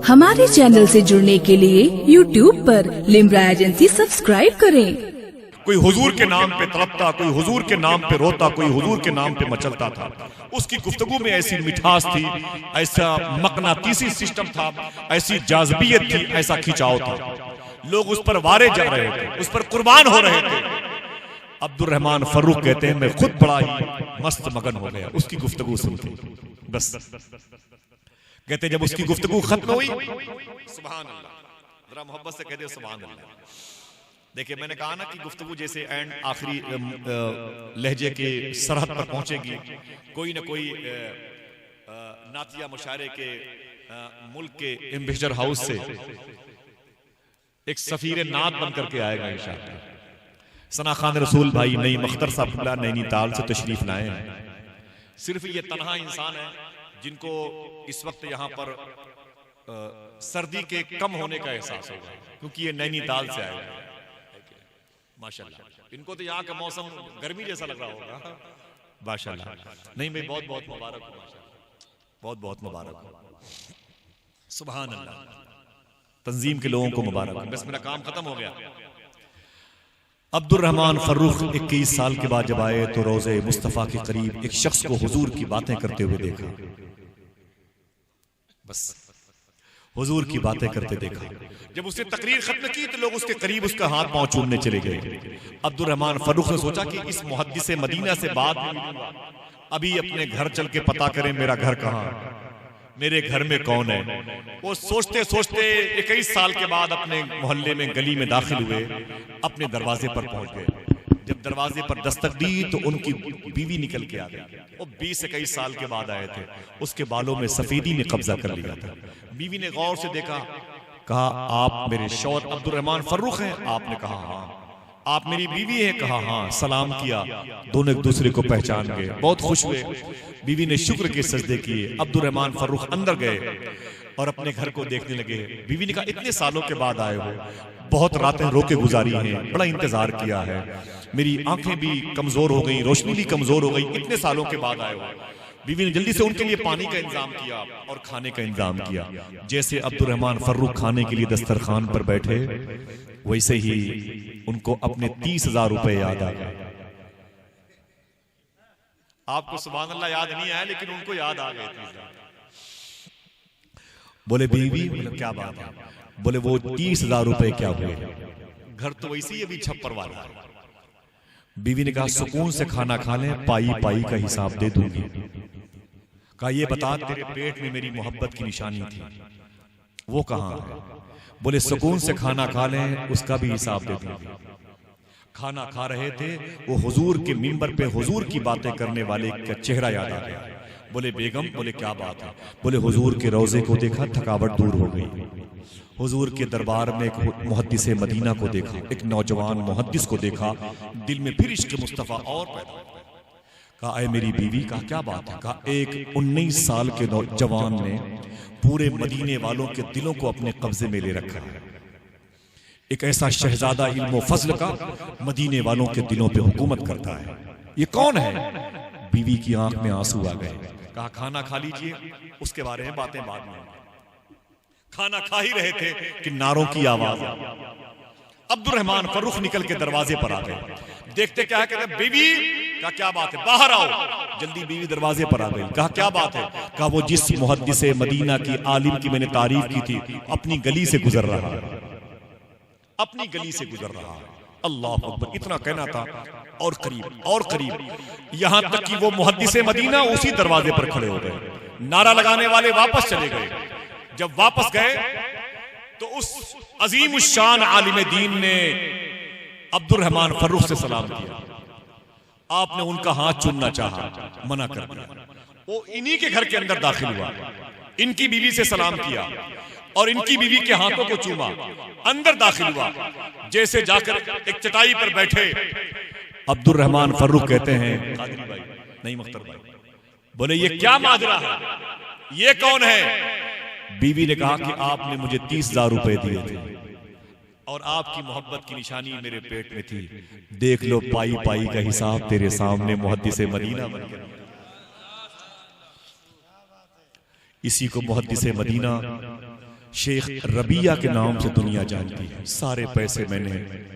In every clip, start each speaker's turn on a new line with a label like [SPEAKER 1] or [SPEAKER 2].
[SPEAKER 1] हमारे चैनल से जुड़ने के लिए YouTube पर लिम्रा एजेंसी सब्सक्राइब करें।
[SPEAKER 2] कोई हुजूर के नाम पे तड़पता, कोई हुजूर के नाम पे रोता, कोई हुजूर के नाम पे मचलता था। उसकी गुफ्तगू में ऐसी मिठास थी, ऐसा मकनातीसी सिस्टम था, ऐसी जाज़बियत थी, ऐसा खिंचाव था। लोग उस पर वारे जा रहे थे, उस पर कुर्बान हो रहे थे। अब्दुल रहमान फर्रुख कहते हैं मैं खुद बड़ा ही मस्त मगन हो गया उसकी गुफ्तगू सुनते। बस कहते जब उसकी गुफ्तगू खत्म हुई, सुभान अल्लाह, जरा मोहब्बत से कहते सुभान अल्लाह। देखिए मैंने कहा ना कि गुफ्तगू जैसे एंड आखिरी लहजे के सरहद पर पहुंचेगी, कोई ना कोई नातिया मुशायरे के मुल्क के एम्बेसडर हाउस से एक सफीर नात बन करके आएगा इंशाअल्लाह। सना खान रसूल भाई नई मख्तर साहब नैनीताल से तशरीफ लाए हैं। सिर्फ ये तन्हा इंसान है जिनको इस वक्त यहाँ पर सर्दी के कम होने का एहसास होगा, क्योंकि ये नैनीताल से आए हैं माशाल्लाह। इनको तो यहाँ का मौसम गर्मी जैसा लग रहा होगा माशाल्लाह। नहीं भाई बहुत बहुत मुबारक हो माशाल्लाह, बहुत बहुत मुबारक हो, सुभान अल्लाह। तंजीम के लोगों को मुबारक हो। बस मेरा काम खत्म हो गया। अब्दुल रहमान फर्रुख 21 साल के बाद जब आए तो रोज़े मुस्तफ़ा के करीब एक शख्स को हुजूर की बातें करते हुए देखा। बस हुजूर की बातें करते देखा। जब उसने तकरीर खत्म की तो लोग उसके करीब उसका हाथ पांव चूमने चले गए। अब्दुल रहमान फर्रुख ने सोचा कि इस मुहद्दिस मदीना से बात अभी अपने घर चल के पता करें मेरा घर कहाँ, मेरे घर में कौन है। वो सोचते सोचते 21 साल के बाद अपने मोहल्ले में गली में दाखिल हुए, अपने दरवाजे पर पहुंच गए। जब दरवाजे पर दस्तक दी तो उनकी बीवी निकल के आ गई। वो 20-21 साल के बाद आए थे। उसके बालों में सफेदी ने कब्जा कर लिया था। बीवी ने गौर से देखा, कहा आप मेरे शौहर अब्दुल रहमान फर्रुख हैं? आपने कहा हाँ। आप मेरी बीवी है? कहा हाँ। सलाम किया, दोनों एक दूसरे को पहचान गए, बहुत खुश हुए। बीवी ने शुक्र के सजदे किए। अब्दुल रहमान फर्रुख अंदर गए और अपने घर को देखने लगे। बीवी ने कहा इतने सालों के बाद आए हो, बहुत रातें रोके गुजारी हैं, बड़ा इंतजार किया है, मेरी आंखें भी कमजोर हो गई, रोशनी भी कमजोर हो गई, इतने सालों के बाद आए हो। बीवी ने जल्दी से उनके लिए पानी का इंतजाम किया और खाने का इंतजाम किया। जैसे अब्दुल रहमान फर्रुख खाने के लिए दस्तरखान पर बैठे, वैसे ही उनको अपने 30,000 रुपए याद आ गए। आपको सुभान अल्लाह याद नहीं आया, लेकिन उनको याद आ गए 30,000। बोले बीवी, बोले क्या बात है? बोले वो 30,000 रुपए क्या हुए? घर तो वैसे ही अभी छप्पर वाला है। बीवी ने कहा सुकून से खाना खा लें, पाई पाई का हिसाब दे दूंगी। कहा ये बता तेरे पेट में मेरी मोहब्बत की निशानी थी, वो कहाँ है? बोले सुकून से खाना खा लें, उसका भी हिसाब दे दूंगी। खाना खा रहे थे, वो हुजूर के मिंबर पे हुजूर की बातें करने वाले का चेहरा याद आ गया। बोले बेगम, बोले क्या बात है? बोले हुजूर के रोजे को देखा, थकावट दूर हो गई। हुजूर के दरबार में एक मुहद्दिस मदीना को देखा, एक नौजवान मुहद्दिस को देखा, दिल में फिर इश्क मुस्तफा और पैदा हुआ। कहा ऐ मेरी बीवी, कहा क्या बात है? कहा एक 19 साल के नौजवान ने पूरे मदीने वालों के दिलों को अपने कब्जे में ले रखा है। एक ऐसा शहजादा इल्म फजल का मदीने वालों के दिलों पे हुकूमत करता है, ये कौन है? बीवी की आंख में आंसू आ गए। कहा खाना खा लीजिए, उसके बारे में बातें बाद में। खाना खा ही रहे थे कि नारों की आवाज आई। अब्दुल रहमान फर्रुख निकल के दरवाजे पर आ गए। देखते क्या है, कहते बीवी, कहा क्या बात है? बाहर आओ। जल्दी बीवी दरवाजे पर आ गई। कहा क्या बात है? कहा वो जिस मुहद्दिस मदीना की आलिम की मैंने तारीफ की थी, अपनी गली से गुजर रहा है, अपनी गली से गुजर रहा है। अल्लाह अकबर, इतना कहना था और करीब और करीब, यहां तक कि वो मुहद्दिस मदीना उसी दरवाजे पर खड़े हो गए। नारा लगाने वाले वापस चले गए। जब वापस गए तो उस अजीम शान आलिम दीन ने अब्दुल रहमान फर्रुख से सलाम किया। आपने उनका हाथ चूमना चाहा, मना कर दिया। वो इन्हीं के घर के अंदर दाखिल हुआ, इनकी बीवी से सलाम किया और इनकी बीवी के हाथों को चूमा, अंदर दाखिल हुआ। जैसे जाकर एक चटाई पर बैठे, अब्दुल रहमान फर्रुख कहते हैं कादरी भाई, नहीं मुख्तर भाई, बोले ये क्या माजरा है, ये कौन है? बीवी ने कहा कि आपने मुझे 30,000 रुपए दिए थे और आपकी मोहब्बत की निशानी मेरे पेट में थी। देख लो पाई पाई का हिसाब तेरे सामने मुहद्दिस मदीना बन गया। इसी को मुहद्दिस मदीना शेख रबिया के नाम से दुनिया जानती है। सारे पैसे मैंने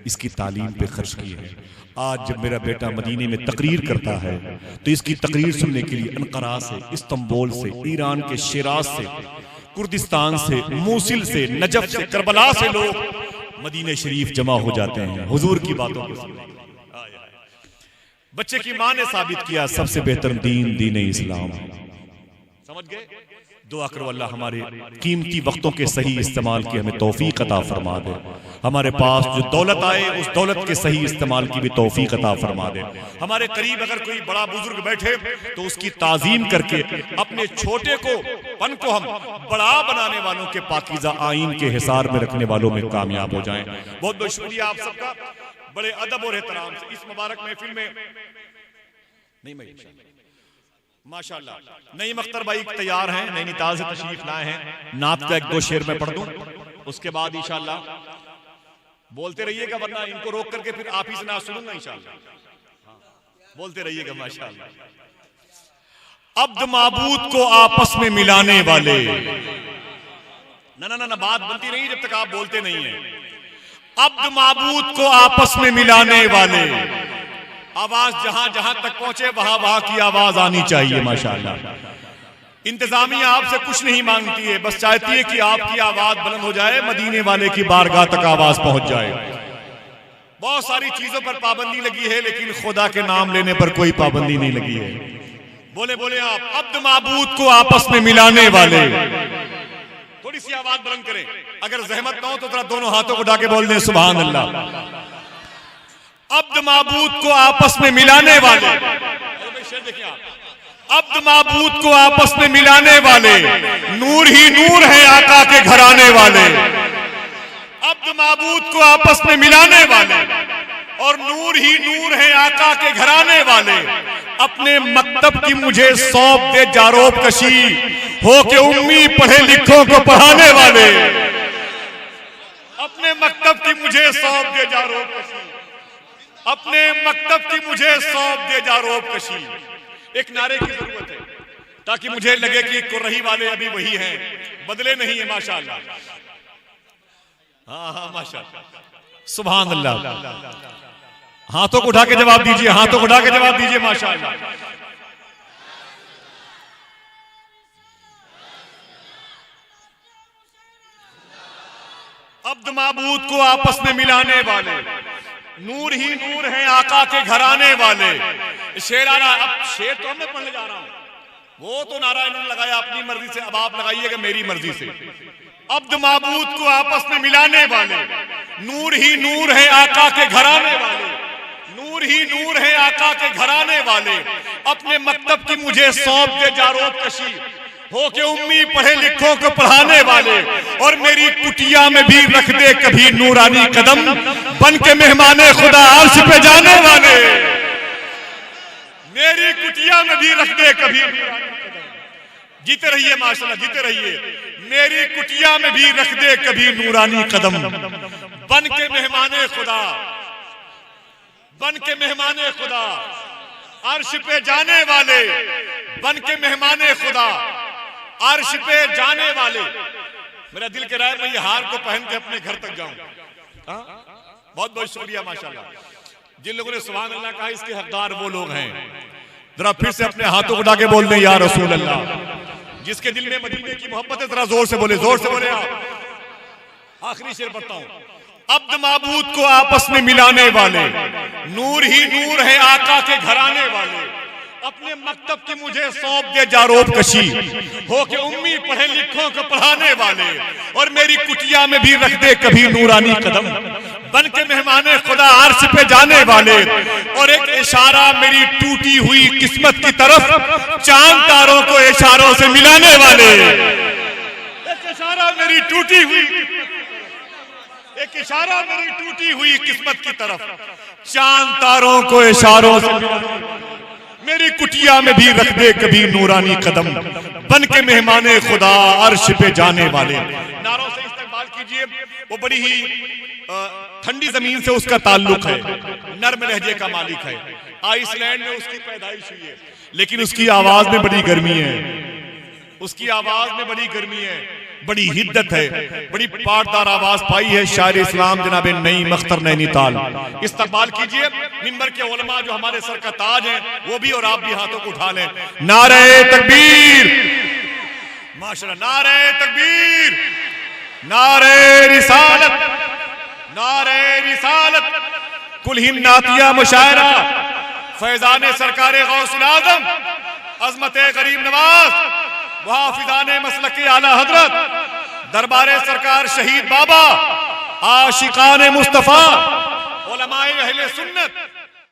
[SPEAKER 2] इसकी तालीम पे खर्च किए हैं। आज जब मेरा बेटा मदीने में तकरीर करता है तो इसकी तकरीर सुनने के लिए अनकरा से, इस्तांबुल से, ईरान के शिराज से, कुर्दिस्तान से, मूसिल से, नजफ से, करबला से लोग मदीने शरीफ जमा हो जाते हैं हुजूर की बातों को सुनने। बच्चे की मां ने साबित किया सबसे बेहतर दीन दीन इस्लाम। समझ गए? दुआ करो अल्लाह हमारे कीमती वक्तों के सही इस्तेमाल की हमें तौफीक अता फरमा दे। हमारे पास जो दौलत आए उस दौलत के सही इस्तेमाल की भी तौफीक अता फरमा दे। हमारे करीब अगर कोई बड़ा बुजुर्ग बैठे तो उसकी ताजीम करके अपने छोटे को पन को हम बड़ा बनाने वालों के पाकीज़ा आईन के हिसार में रखने वालों में कामयाब हो जाएं। बहुत बहुत शुक्रिया आप सबका, बड़े अदब और एहतराम से इस मुबारक महफिल में नहीं माशाअल्लाह नईम अख्तर भाई तैयार हैं, नैनीताल से तशरीफ लाए हैं। नात का एक दो शेर में पढ़ दूं, उसके बाद इंशाअल्लाह बोलते रहिएगा, वरना इनको रोक करके फिर आप ही से ना सुनूंगा। इंशाअल्लाह बोलते रहिएगा। माशाअल्लाह अब्द माबूद को आपस में मिलाने वाले, ना बात बनती नहीं जब तक आप बोलते नहीं है। अब्द माबूद को आपस में मिलाने वाले, आवाज जहां जहां तक पहुंचे वहां वहां की आवाज आनी चाहिए। माशाअल्लाह इंतजामिया आपसे कुछ नहीं मांगती है, बस चाहती है कि आपकी आवाज बुलंद हो जाए, मदीने वाले की बारगाह तक आवाज पहुंच जाए। बहुत सारी चीजों पर पाबंदी लगी है, लेकिन खुदा के नाम लेने पर कोई पाबंदी नहीं लगी है। बोले बोले आप अब्द माबूद को आपस में मिलाने वाले। थोड़ी सी आवाज बुलंद करें, अगर जहमत ना हो तो जरा दोनों हाथों को उठा के बोल दें सुभान अल्लाह। अब्द माबूद को आपस में मिलाने वाले, देखिए आप, अब्द माबूद को आपस में मिलाने वाले, नूर ही नूर है आका के घराने वाले। अब्द माबूद को आपस में मिलाने वाले और नूर ही नूर है आका के घराने वाले। अपने मकतब की मुझे सौंप दे जारोब कशी, हो के उम्मी पढ़े लिखों को पढ़ाने वाले। अपने मकतब की मुझे सौंप दे जारोब कशी, अपने मकतब की मुझे सौंप दे जारोब कशी। एक नारे की जरूरत है ताकि मुझे लगे कि कुर्रही वाले अभी वही हैं, बदले नहीं है। माशाअल्लाह, हाँ माशाअल्लाह, सुभान अल्लाह। हाथों को उठा के जवाब दीजिए, हाथों को उठा के जवाब दीजिए। माशाअल्लाह अब्द माबूद को आपस में मिलाने वाले, नूर ही नूर है आका के घराने वाले। शेर आ रहा, अब शेर तो मैं पढ़ने जा रहा हूं, वो तो नारा इन्होंने लगाया अपनी मर्जी से, अब आप लगाइएगा मेरी मर्जी से। अब्द माबूद को आपस में मिलाने वाले, नूर ही नूर है आका के घराने वाले, नूर ही नूर है आका के घराने वाले। अपने मकतब की मुझे सौंप दे जारोब कशी, हो के उम्मी पढ़े लिखों को पढ़ाने वाले। और मेरी कुटिया में भी रख दे कभी नूरानी कदम, बन के मेहमाने खुदा अर्श पे जाने वाले। मेरी कुटिया में भी रख दे कभी नूरानी कदम। जीते रहिए माशाअल्लाह, जीते रहिए। मेरी कुटिया में भी रख दे कभी नूरानी कदम, बन के मेहमाने खुदा, बन के मेहमाने खुदा, अर्श पे जाने वाले, बन के मेहमाने खुदा, अर्श पे जाने वाले। मेरा दिल कह रहा है मैं ये हार को पहन के अपने घर तक जाऊं। बहुत बहुत शुक्रिया माशाअल्लाह। जिन लोगों ने सुभान अल्लाह कहा इसके हकदार वो लोग हैं। जरा फिर से अपने हाथों को उठा के बोल दें या रसूल अल्लाह। जिसके दिल में मदीने की मोहब्बत है जरा जोर से बोले, जोर से बोले आप। आखिरी शेर पढ़ता हूं। अब्द माबूद को आपस में मिलाने वाले, नूर ही नूर है आका के घराने वाले। अपने मकतब की मुझे सौंप दे जारोब कशी, हो के उम्मी पढ़े लिखों को पढ़ाने वाले। और मेरी कुटिया में भी रख दे कभी नूरानी कदम, बन के मेहमाने खुदा अर्श पे जाने वाले। और एक इशारा मेरी टूटी हुई किस्मत की तरफ, चांद तारों को इशारों से मिलाने वाले। एक इशारा मेरी टूटी हुई, एक इशारा मेरी टूटी हुई किस्मत की तरफ, चांद तारों को इशारों से। मेरी कुटिया में भी रख दे कभी नूरानी कदम, बन के मेहमाने खुदा अर्श पे जाने वाले। नारों से इस्तेमाल कीजिए। वो बड़ी ही ठंडी जमीन से उसका ताल्लुक है, नर्म लहजे का मालिक है। आइसलैंड में उसकी पैदाइश हुई है, लेकिन उसकी आवाज में बड़ी गर्मी है। उसकी आवाज में बड़ी गर्मी है, बड़ी हिद्दत है, बड़ी पाटदार आवाज पाई है शायर इस्लाम जनाब नईम अख्तर नैनीताल। इस्तकबाल कीजिए मिंबर के उलमा जो हमारे सर का ताज है, वो भी और आप भी हाथों को उठा लें। नारे तकबीर, माशाअल्लाह, नारे तकबीर, नारे रिसालत, नारे रिसालत। कुल हिंद नातिया मुशायरा फैजान सरकार गौसुल आजम अजमत गरीब नवाज मुहाफिजाने मसलक आला हजरत दरबारे सरकार शहीद बाबा आशिकाने मुस्तफा उलमाए अहले सुन्नत